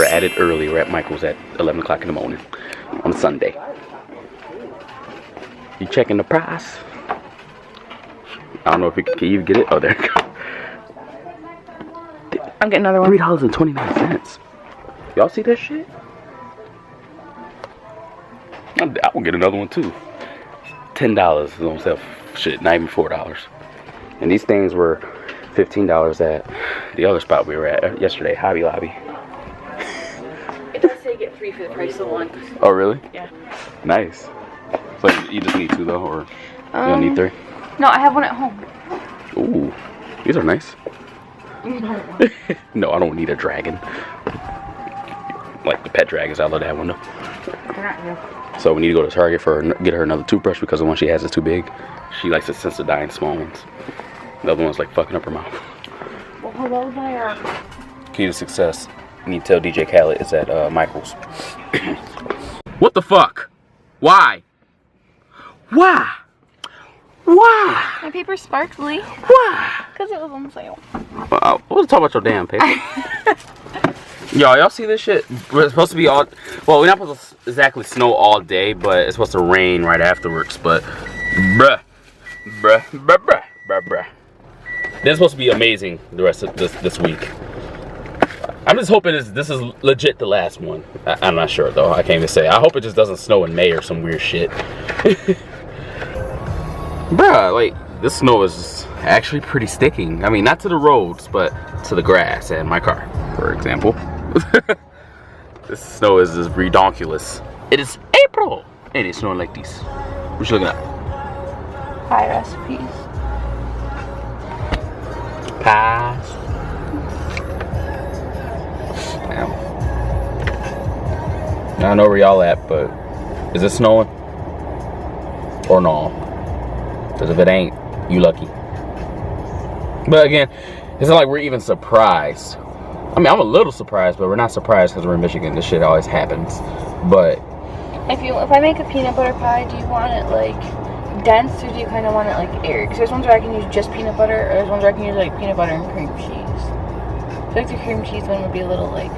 at it early. We're at Michael's at 11 o'clock in the morning on Sunday. You checking the price? I don't know if you can you get it. Oh, there you go. I'm getting another one. $3.29. Y'all see that shit? I will get another one too. $10 is on sale. Shit, not even $4. And these things were $15 at the other spot we were at yesterday, Hobby Lobby. It does say get 3 for the price of 1. Oh, really? Yeah. Nice. So you just need 2 though, or you don't need 3? No, I have one at home. Ooh, these are nice. No, I don't need a dragon. Like the pet dragons, I love that one though. They're not real. So we need to go to Target for get her another toothbrush because the one she has is too big. She likes the Sensodyne small ones. The other one's like fucking up her mouth. Well, hello there. Key to success. You need to tell DJ Khaled it's at Michael's. What the fuck? Why? Why? Why? My paper's sparkly. Why? Because it was on sale. I wasn't talking about your damn paper. Y'all see this shit? We're supposed to be all... Well, we're not supposed to exactly snow all day, but it's supposed to rain right afterwards. But, bruh. This is supposed to be amazing the rest of this week. I'm just hoping this is legit the last one. I'm not sure, though. I can't even say. I hope it just doesn't snow in May or some weird shit. Bruh, like, this snow is actually pretty sticking. I mean, not to the roads, but to the grass and my car, for example. This snow is redonkulous. It is April, and it's snowing like this. What you looking at? Pie recipes. Pies. Damn. I don't know where y'all at, but is it snowing? Or no? Because if it ain't, you lucky. But again, it's not like we're even surprised. I mean, I'm a little surprised, but we're not surprised because we're in Michigan. This shit always happens. But If I make a peanut butter pie, do you want it like dense or do you kind of want it like airy? Because there's ones where I can use just peanut butter, or there's ones where I can use like peanut butter and cream cheese. I feel like the cream cheese one would be a little like...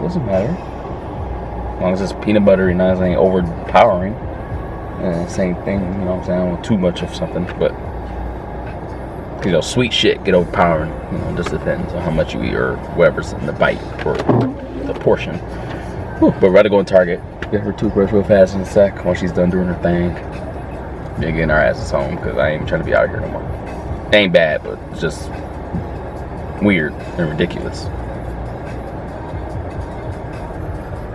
doesn't matter. As long as it's peanut buttery, not as ain't overpowering. Same thing, you know what I'm saying? I don't want too much of something, but you know, sweet shit get overpowering. You know, just depends on how much you eat or whatever's in the bite or the portion. Whew, but we're about to go in Target, get her toothbrush real fast in a sec while she's done doing her thing. Then getting our asses home because I ain't even trying to be out here no more. It ain't bad, but it's just weird and ridiculous.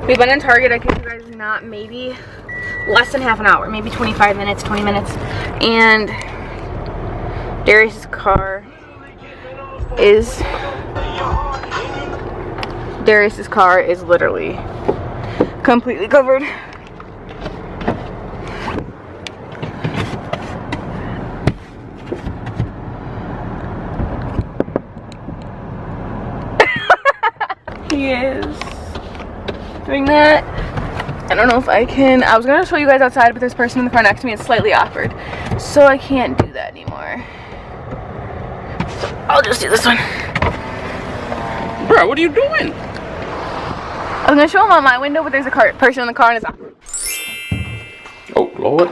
We've been in Target, I kid you guys not, maybe less than half an hour, maybe 25 minutes, 20 minutes, and Darius's car is literally completely covered. He is doing that. I don't know if I can. I was gonna show you guys outside, but this person in the car next to me is slightly awkward, so I can't do that anymore. So I'll just do this one. Bro, what are you doing? I was gonna show him out my window, but there's a person in the car and it's awkward. Oh Lord.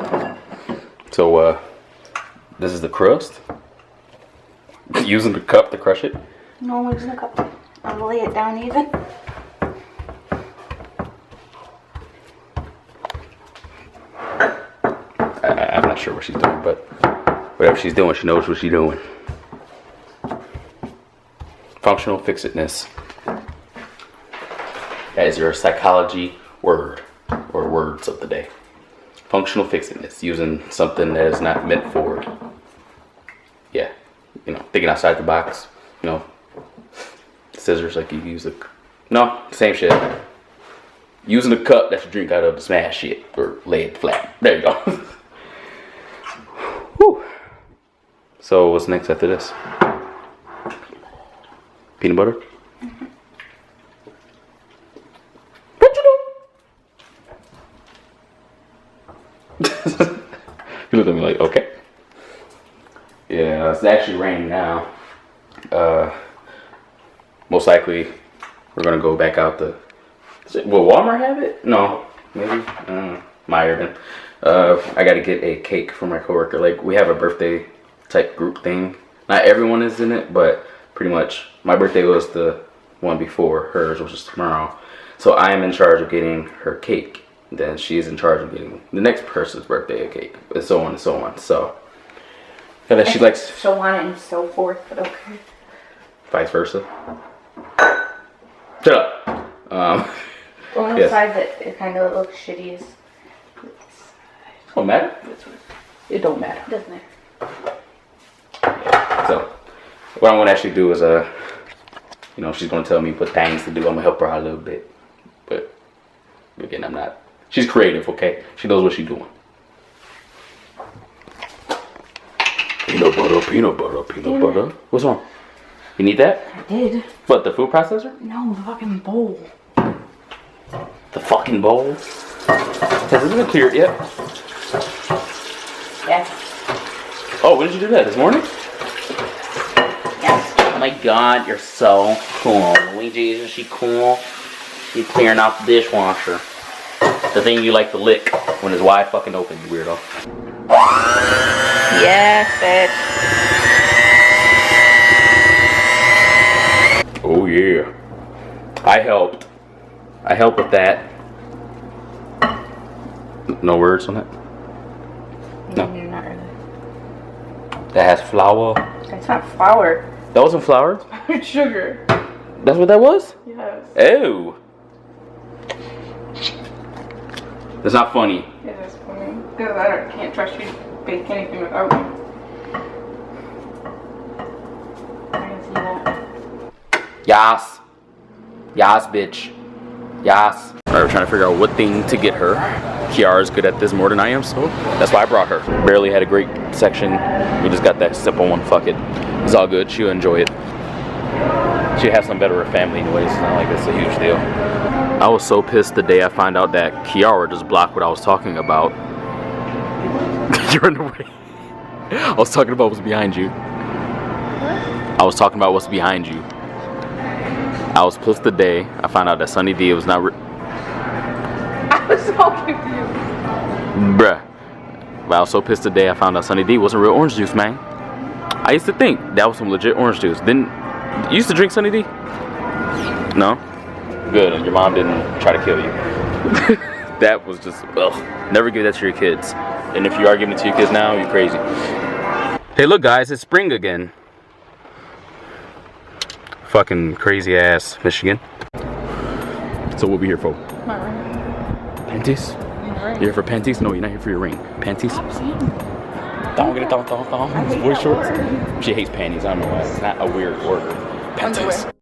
So this is the crust. Using the cup to crush it. No, I'm using the cup. I'll lay it down even. I'm not sure what she's doing, but whatever she's doing, she knows what she's doing. Functional fixedness. That is your psychology word or words of the day. Functional fixedness, using something that is not meant for, yeah, you know, thinking outside the box, you know, scissors like you use no, same shit. Using a cup that you drink out of to smash shit or lay it flat. There you go. Whew. So what's next after this? Peanut butter? Mm-hmm. What you do? You look at me like, okay. Yeah, it's actually raining now. Most most likely we're gonna go back out the. Will Walmart have it? No, maybe. Meyerton. I gotta get a cake for my coworker. Like, we have a birthday type group thing. Not everyone is in it, but pretty much my birthday was the one before hers, which is tomorrow. So I am in charge of getting her cake. Then she is in charge of getting the next person's birthday a cake, and so on and so on. So, that she likes. So on and so forth, but okay. Vice versa. Shut up. The only side that it kind of looks shitty is. Don't matter. It don't matter. It doesn't matter. Yeah. So, what I'm gonna actually do is you know, she's gonna tell me what things to do. I'm gonna help her out a little bit, but again, I'm not. She's creative, okay? She knows what she's doing. Peanut butter, peanut butter, peanut butter. What's wrong? You need that? I did. What, the food processor? No, the fucking bowl. The fucking bowl? Hasn't been cleared yet. Yes. Oh, when did you do that? This morning? Yes. Oh my god, you're so cool. Luigi, isn't she cool? She's clearing out the dishwasher. The thing you like to lick when it's wide fucking open, you weirdo. Yes, bitch. Oh yeah. I helped. I helped with that. No words on that? No. Not really. That has flour. It's not flour. That wasn't flour? It's sugar. That's what that was? Yes. Ew. That's not funny. It is funny. Because I can't trust you to bake anything without me. I can see that. Yas. Yas, bitch. Yas. Alright, we're trying to figure out what thing to get her. Kiara's good at this more than I am, so that's why I brought her. Barely had a great section. We just got that simple one. Fuck it. It's all good. She'll enjoy it. She'll have some better with her family anyways. It's not like it's a huge deal. I was so pissed the day I found out that Kierra just blocked what I was talking about. You're in the way. I was talking about what's behind you. I was talking about what's behind you. I was pissed the day I found out that Sunny D was not. I was so confused. Bruh. But I was so pissed the day I found out Sunny D wasn't real orange juice, man. I used to think that was some legit orange juice. You used to drink Sunny D? No? Good, and your mom didn't try to kill you. That was just, ugh. Never give that to your kids. And if you are giving it to your kids now, you're crazy. Hey, look, guys, it's spring again. Fucking crazy ass Michigan. So what we here for? My ring. Panties? You're here for panties? No, you're not here for your ring. Panties? Stop saying that. Don't get it, don't. Voice shorts. She hates panties. I don't know why. It's not a weird word. Panties. Underwear.